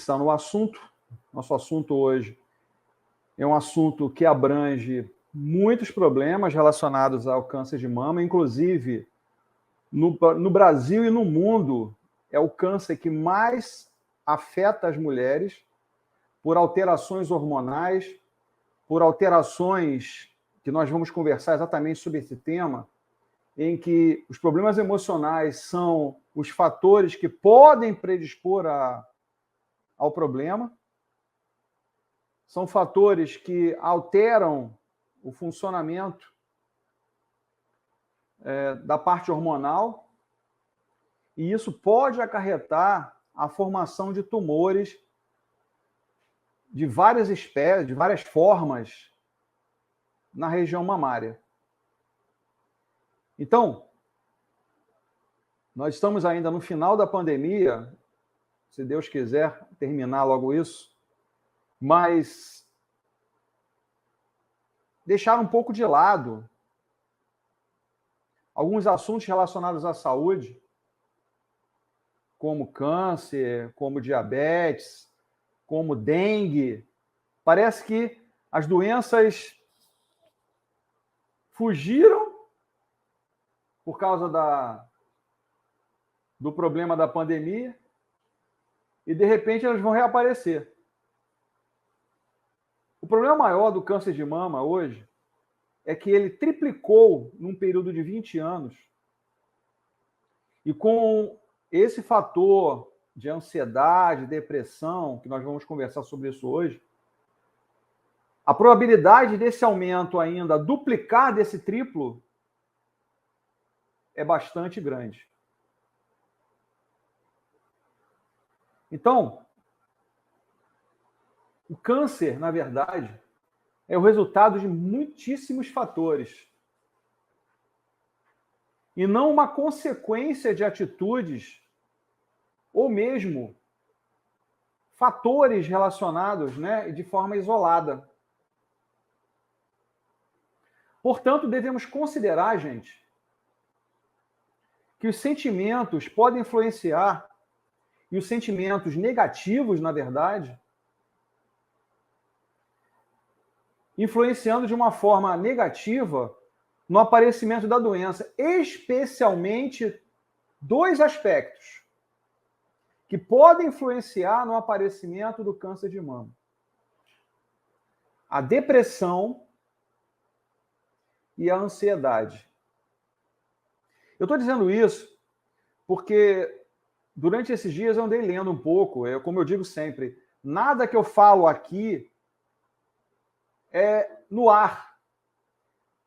atenção no assunto. Nosso assunto hoje é um assunto que abrange muitos problemas relacionados ao câncer de mama, inclusive no Brasil e no mundo, é o câncer que mais afeta as mulheres por alterações hormonais, por alterações que nós vamos conversar exatamente sobre esse tema, em que os problemas emocionais são os fatores que podem predispor ao problema, são fatores que alteram o funcionamento da parte hormonal, e isso pode acarretar a formação de tumores de várias espécies, de várias formas na região mamária. Então, nós estamos ainda no final da pandemia, se Deus quiser terminar logo isso, mas deixar um pouco de lado alguns assuntos relacionados à saúde, como câncer, como diabetes, como dengue. Parece que as doenças fugiram por causa do problema da pandemia e, de repente, elas vão reaparecer. O problema maior do câncer de mama hoje é que ele triplicou num período de 20 anos. E com esse fator de ansiedade, depressão, que nós vamos conversar sobre isso hoje, a probabilidade desse aumento ainda duplicar desse triplo é bastante grande. Então, o câncer, na verdade, é o resultado de muitíssimos fatores. E não uma consequência de atitudes ou mesmo fatores relacionados, né, de forma isolada. Portanto, devemos considerar, gente, que os sentimentos podem influenciar, e os sentimentos negativos, na verdade, influenciando de uma forma negativa no aparecimento da doença, especialmente dois aspectos que podem influenciar no aparecimento do câncer de mama: a depressão e a ansiedade. Eu estou dizendo isso porque durante esses dias eu andei lendo um pouco, como eu digo sempre, nada que eu falo aqui é no ar.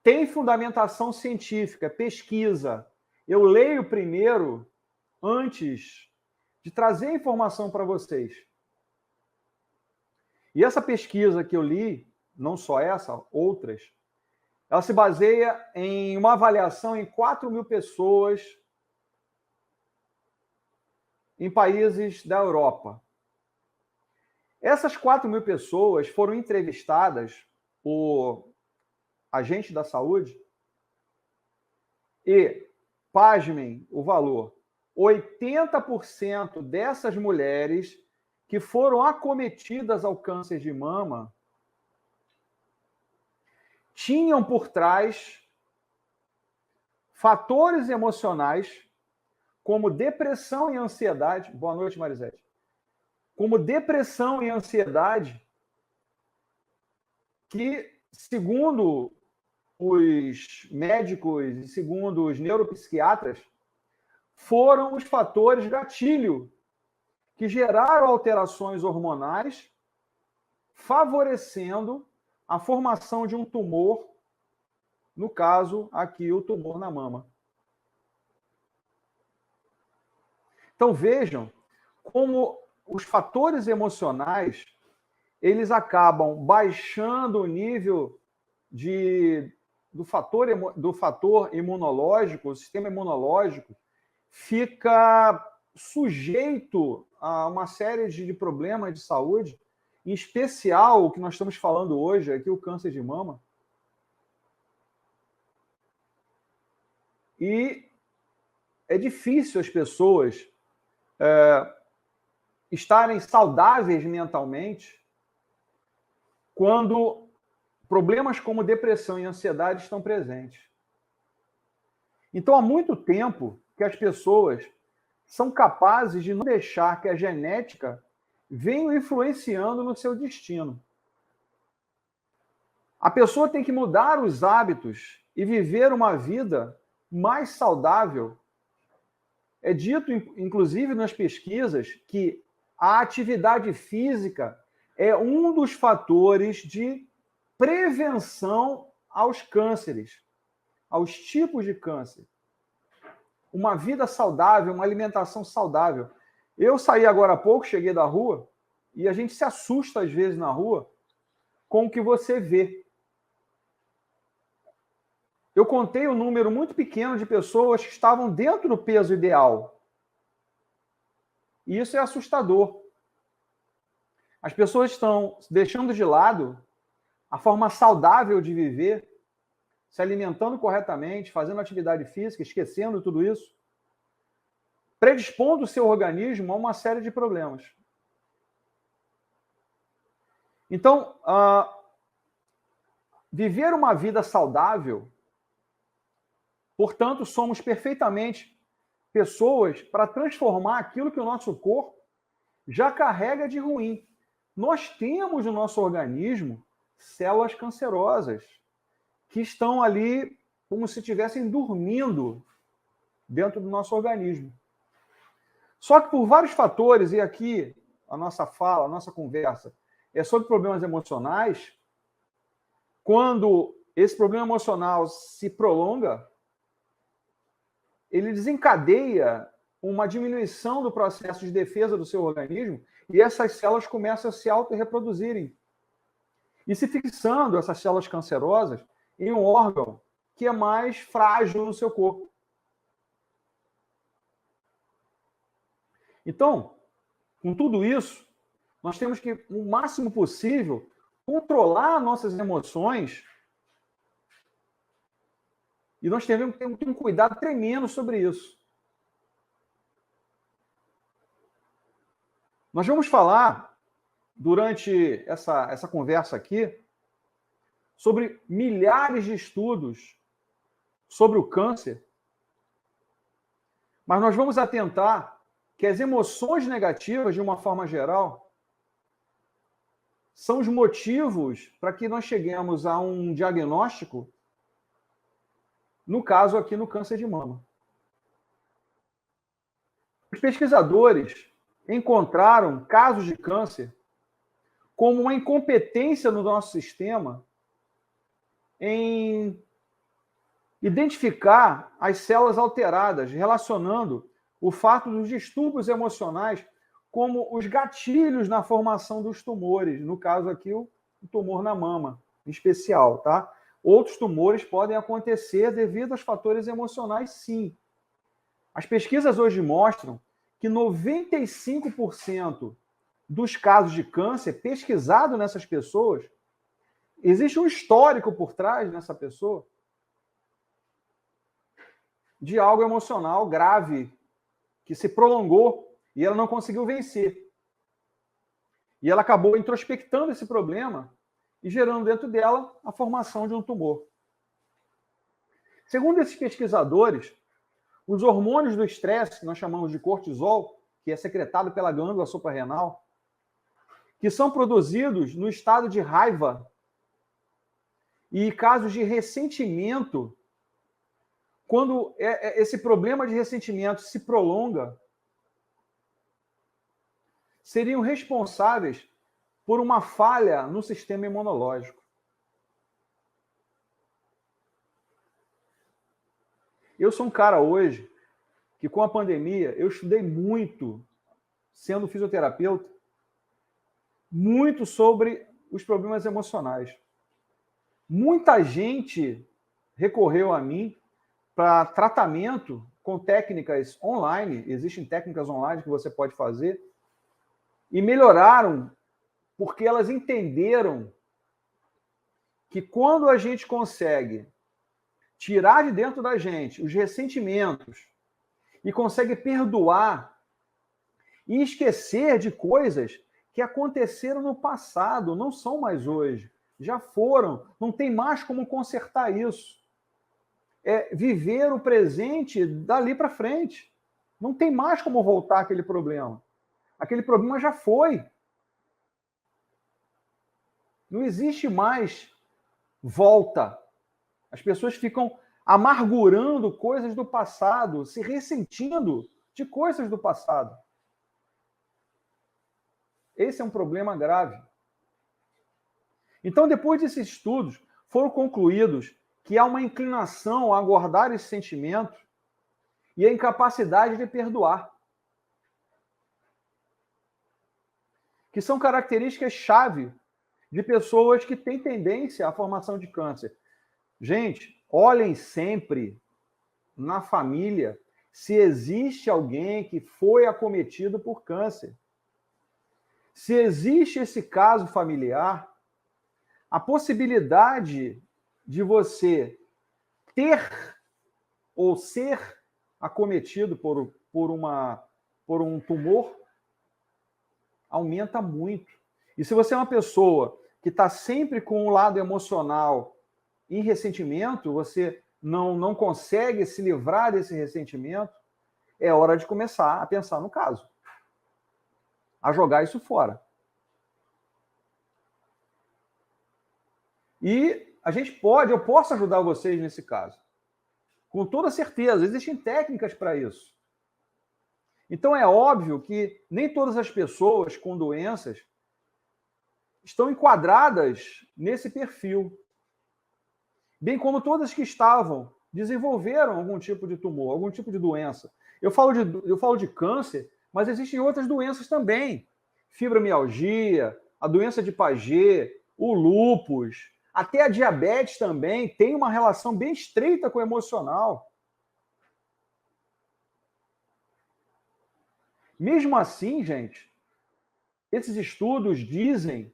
Tem fundamentação científica, pesquisa. Eu leio primeiro antes de trazer informação para vocês. E essa pesquisa que eu li, não só essa, outras, ela se baseia em uma avaliação em 4.000 pessoas em países da Europa. Essas 4.000 pessoas foram entrevistadas por agentes da saúde e, pasmem o valor, 80% dessas mulheres que foram acometidas ao câncer de mama tinham por trás fatores emocionais como depressão e ansiedade. Boa noite, Marisete. Como depressão e ansiedade que, segundo os médicos e segundo os neuropsiquiatras, foram os fatores gatilho que geraram alterações hormonais, favorecendo a formação de um tumor, no caso aqui o tumor na mama. Então vejam como os fatores emocionais eles acabam baixando o nível do fator imunológico, o sistema imunológico fica sujeito a uma série de problemas de saúde, em especial o que nós estamos falando hoje aqui, o câncer de mama. E é difícil as pessoas estarem saudáveis mentalmente quando problemas como depressão e ansiedade estão presentes. Então, há muito tempo que as pessoas são capazes de não deixar que a genética venha influenciando no seu destino. A pessoa tem que mudar os hábitos e viver uma vida mais saudável. É dito, inclusive, nas pesquisas, que a atividade física é um dos fatores de prevenção aos cânceres, aos tipos de câncer. Uma vida saudável, uma alimentação saudável. Eu saí agora há pouco, cheguei da rua, e a gente se assusta às vezes na rua com o que você vê. Eu contei um número muito pequeno de pessoas que estavam dentro do peso ideal. E isso é assustador. As pessoas estão deixando de lado a forma saudável de viver, se alimentando corretamente, fazendo atividade física, esquecendo tudo isso, predispondo o seu organismo a uma série de problemas. Então, viver uma vida saudável, portanto, somos perfeitamente pessoas para transformar aquilo que o nosso corpo já carrega de ruim. Nós temos no nosso organismo células cancerosas que estão ali como se estivessem dormindo dentro do nosso organismo. Só que por vários fatores, e aqui a nossa fala, a nossa conversa é sobre problemas emocionais, quando esse problema emocional se prolonga, ele desencadeia uma diminuição do processo de defesa do seu organismo e essas células começam a se autorreproduzirem. E se fixando essas células cancerosas em um órgão que é mais frágil no seu corpo. Então, com tudo isso, nós temos que, o máximo possível, controlar nossas emoções. E nós temos que ter um cuidado tremendo sobre isso. Nós vamos falar, durante essa conversa aqui, sobre milhares de estudos sobre o câncer, mas nós vamos atentar que as emoções negativas, de uma forma geral, são os motivos para que nós cheguemos a um diagnóstico, no caso aqui no câncer de mama. Os pesquisadores encontraram casos de câncer como uma incompetência no nosso sistema em identificar as células alteradas, relacionando o fato dos distúrbios emocionais como os gatilhos na formação dos tumores, no caso aqui o tumor na mama, em especial, tá? Outros tumores podem acontecer devido aos fatores emocionais, sim. As pesquisas hoje mostram que 95% dos casos de câncer pesquisado nessas pessoas, existe um histórico por trás dessa pessoa de algo emocional grave que se prolongou e ela não conseguiu vencer. E ela acabou introspectando esse problema e gerando dentro dela a formação de um tumor. Segundo esses pesquisadores, os hormônios do estresse, que nós chamamos de cortisol, que é secretado pela glândula suprarrenal, que são produzidos no estado de raiva e casos de ressentimento, quando esse problema de ressentimento se prolonga, seriam responsáveis por uma falha no sistema imunológico. Eu sou um cara hoje que, com a pandemia, eu estudei muito, sendo fisioterapeuta, muito sobre os problemas emocionais. Muita gente recorreu a mim para tratamento com técnicas online, existem técnicas online que você pode fazer, e melhoraram porque elas entenderam que quando a gente consegue tirar de dentro da gente os ressentimentos e consegue perdoar e esquecer de coisas que aconteceram no passado, não são mais hoje. Já foram, não tem mais como consertar isso. É viver o presente dali para frente. Não tem mais como voltar aquele problema. Aquele problema já foi. Não existe mais volta. As pessoas ficam amargurando coisas do passado, se ressentindo de coisas do passado. Esse é um problema grave. Então, depois desses estudos, foram concluídos que há uma inclinação a guardar esse sentimento e a incapacidade de perdoar, que são características-chave de pessoas que têm tendência à formação de câncer. Gente, olhem sempre na família se existe alguém que foi acometido por câncer. Se existe esse caso familiar, a possibilidade de você ter ou ser acometido por um tumor aumenta muito. E se você é uma pessoa que está sempre com o lado emocional em ressentimento, você não consegue se livrar desse ressentimento, é hora de começar a pensar no caso, a jogar isso fora. E eu posso ajudar vocês nesse caso. Com toda certeza, existem técnicas para isso. Então é óbvio que nem todas as pessoas com doenças estão enquadradas nesse perfil. Bem como todas que estavam desenvolveram algum tipo de tumor, algum tipo de doença. Eu falo de câncer, mas existem outras doenças também. Fibromialgia, a doença de Paget, o lúpus, até a diabetes também tem uma relação bem estreita com o emocional. Mesmo assim, gente, esses estudos dizem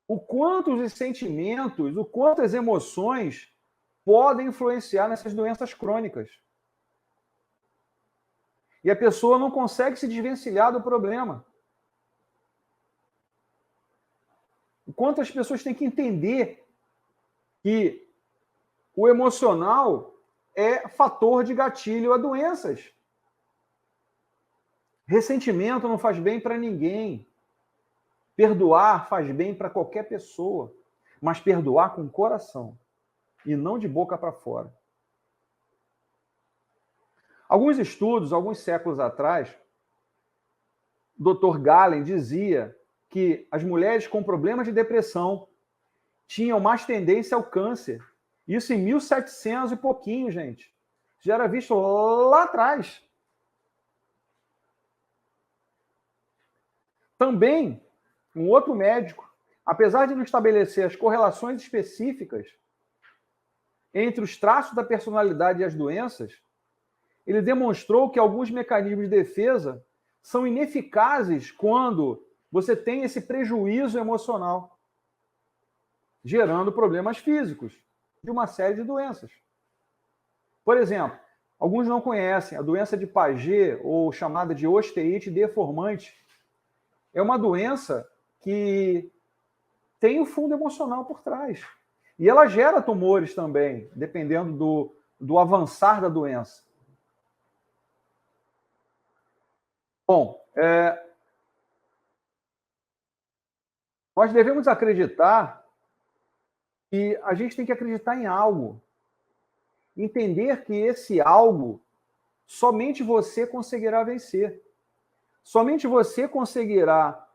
o quanto os sentimentos, o quanto as emoções podem influenciar nessas doenças crônicas. E a pessoa não consegue se desvencilhar do problema. O quanto as pessoas têm que entender que o emocional é fator de gatilho a doenças. Ressentimento não faz bem para ninguém. Perdoar faz bem para qualquer pessoa, mas perdoar com o coração e não de boca para fora. Alguns estudos, alguns séculos atrás, o Dr. Galen dizia que as mulheres com problemas de depressão tinham mais tendência ao câncer. Isso em 1700 e pouquinho, gente. Já era visto lá atrás. Também, um outro médico, apesar de não estabelecer as correlações específicas entre os traços da personalidade e as doenças, ele demonstrou que alguns mecanismos de defesa são ineficazes quando você tem esse prejuízo emocional, gerando problemas físicos de uma série de doenças. Por exemplo, alguns não conhecem a doença de Paget, ou chamada de osteite deformante. É uma doença que tem um fundo emocional por trás. E ela gera tumores também, dependendo do avançar da doença. Bom, nós devemos acreditar que a gente tem que acreditar em algo. Entender que esse algo somente você conseguirá vencer. Somente você conseguirá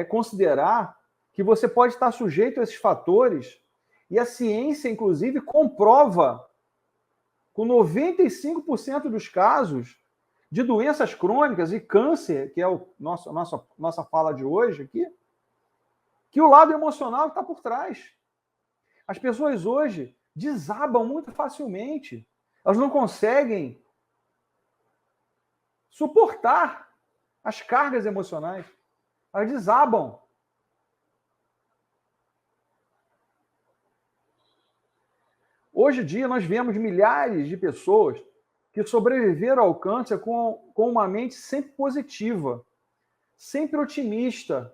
considerar que você pode estar sujeito a esses fatores, e a ciência, inclusive, comprova, com 95% dos casos de doenças crônicas e câncer, que é a nossa fala de hoje aqui, que o lado emocional está por trás. As pessoas hoje desabam muito facilmente. Elas não conseguem suportar as cargas emocionais. Elas desabam. Hoje em dia, nós vemos milhares de pessoas que sobreviveram ao câncer com uma mente sempre positiva, sempre otimista.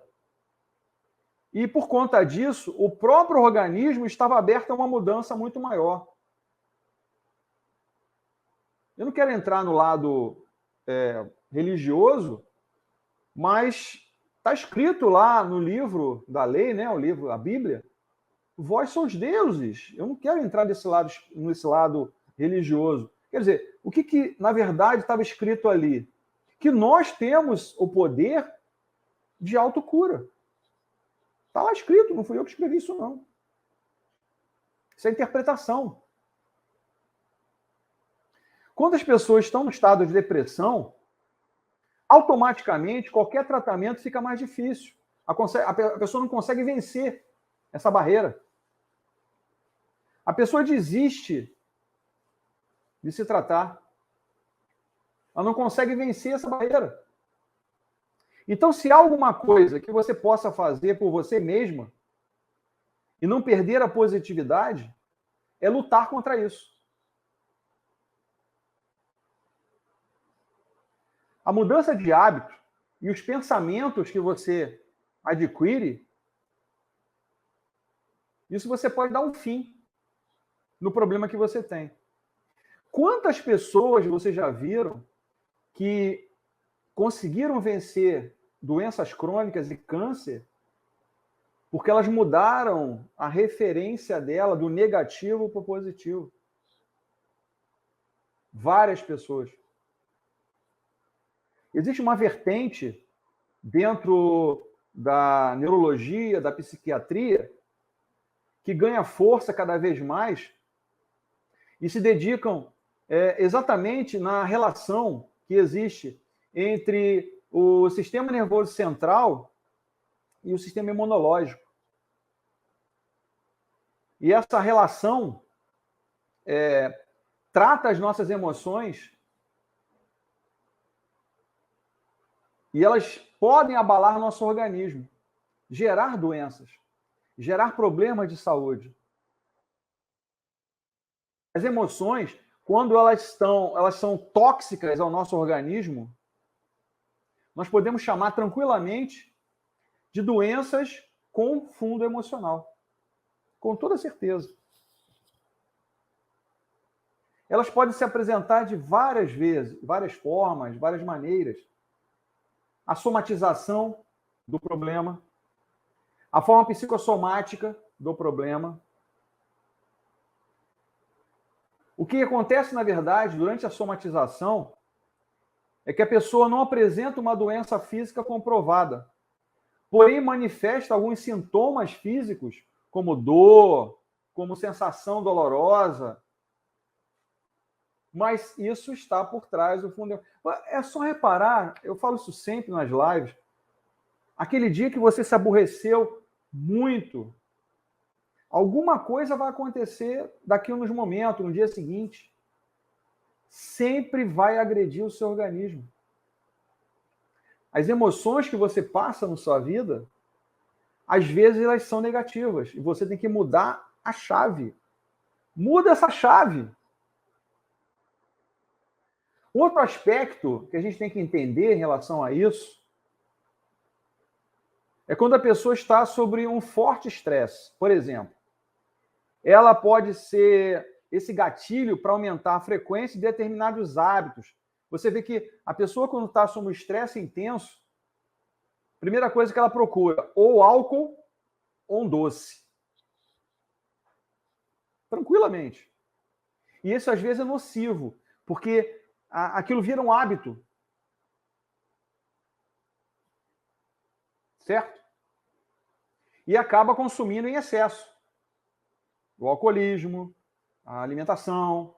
E, por conta disso, o próprio organismo estava aberto a uma mudança muito maior. Eu não quero entrar no lado religioso, mas está escrito lá no livro da lei, né, o livro, a Bíblia, vós sois deuses. Eu não quero entrar nesse lado religioso. Quer dizer, o que na verdade estava escrito ali? Que nós temos o poder de autocura. Está lá escrito, não fui eu que escrevi isso, não. Isso é interpretação. Quando as pessoas estão no estado de depressão, automaticamente qualquer tratamento fica mais difícil. A pessoa não consegue vencer essa barreira. A pessoa desiste de se tratar. Ela não consegue vencer essa barreira. Então, se há alguma coisa que você possa fazer por você mesma e não perder a positividade, é lutar contra isso. A mudança de hábito e os pensamentos que você adquire, isso você pode dar um fim no problema que você tem. Quantas pessoas vocês já viram que conseguiram vencer doenças crônicas e câncer porque elas mudaram a referência dela do negativo para o positivo? Várias pessoas. Existe uma vertente dentro da neurologia, da psiquiatria, que ganha força cada vez mais e se dedicam exatamente na relação que existe entre o sistema nervoso central e o sistema imunológico. E essa relação trata as nossas emoções e elas podem abalar nosso organismo, gerar doenças, gerar problemas de saúde. As emoções, quando elas são tóxicas ao nosso organismo, nós podemos chamar tranquilamente de doenças com fundo emocional. Com toda certeza. Elas podem se apresentar de várias vezes, várias formas, várias maneiras. A somatização do problema, a forma psicossomática do problema. O que acontece, na verdade, durante a somatização é que a pessoa não apresenta uma doença física comprovada, porém manifesta alguns sintomas físicos, como dor, como sensação dolorosa, mas isso está por trás do fundo. É só reparar, eu falo isso sempre nas lives, aquele dia que você se aborreceu muito, alguma coisa vai acontecer daqui a uns momentos, no dia seguinte. Sempre vai agredir o seu organismo. As emoções que você passa na sua vida, às vezes elas são negativas, e você tem que mudar a chave. Muda essa chave. Outro aspecto que a gente tem que entender em relação a isso é quando a pessoa está sobre um forte estresse. Por exemplo, ela pode ser esse gatilho para aumentar a frequência de determinados hábitos. Você vê que a pessoa, quando está sob um estresse intenso, a primeira coisa que ela procura, ou álcool ou um doce. Tranquilamente. E isso, às vezes, é nocivo, porque aquilo vira um hábito. Certo? E acaba consumindo em excesso. O alcoolismo, a alimentação,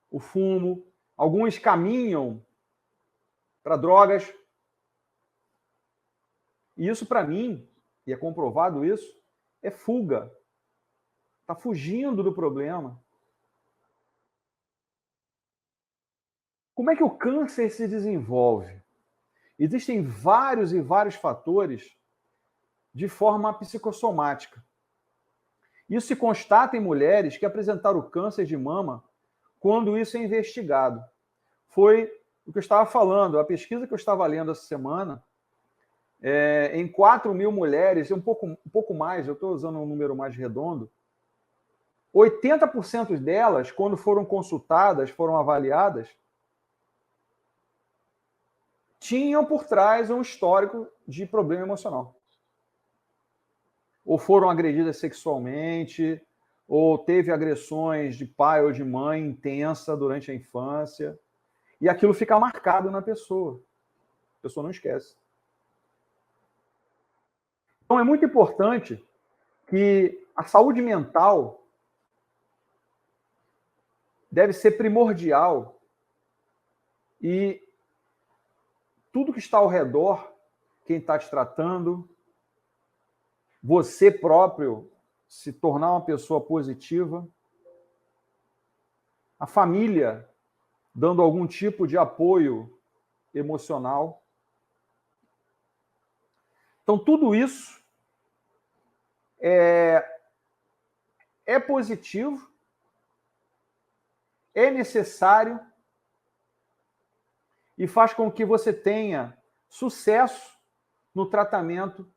o fumo. Alguns caminham para drogas. E isso, para mim, e é comprovado isso, é fuga. Está fugindo do problema. Como é que o câncer se desenvolve? Existem vários e vários fatores de forma psicossomática. Isso se constata em mulheres que apresentaram câncer de mama quando isso é investigado. Foi o que eu estava falando, a pesquisa que eu estava lendo essa semana, em 4 mil mulheres, um pouco mais, eu estou usando um número mais redondo, 80% delas, quando foram consultadas, foram avaliadas, tinham por trás um histórico de problema emocional. Ou foram agredidas sexualmente, ou teve agressões de pai ou de mãe intensa durante a infância, e aquilo fica marcado na pessoa. A pessoa não esquece. Então é muito importante que a saúde mental deve ser primordial e tudo que está ao redor, quem está te tratando, você próprio se tornar uma pessoa positiva, a família dando algum tipo de apoio emocional. Então, tudo isso é positivo, é necessário e faz com que você tenha sucesso no tratamento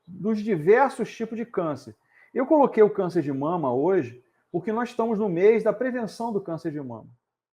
dos diversos tipos de câncer. Eu coloquei o câncer de mama hoje porque nós estamos no mês da prevenção do câncer de mama.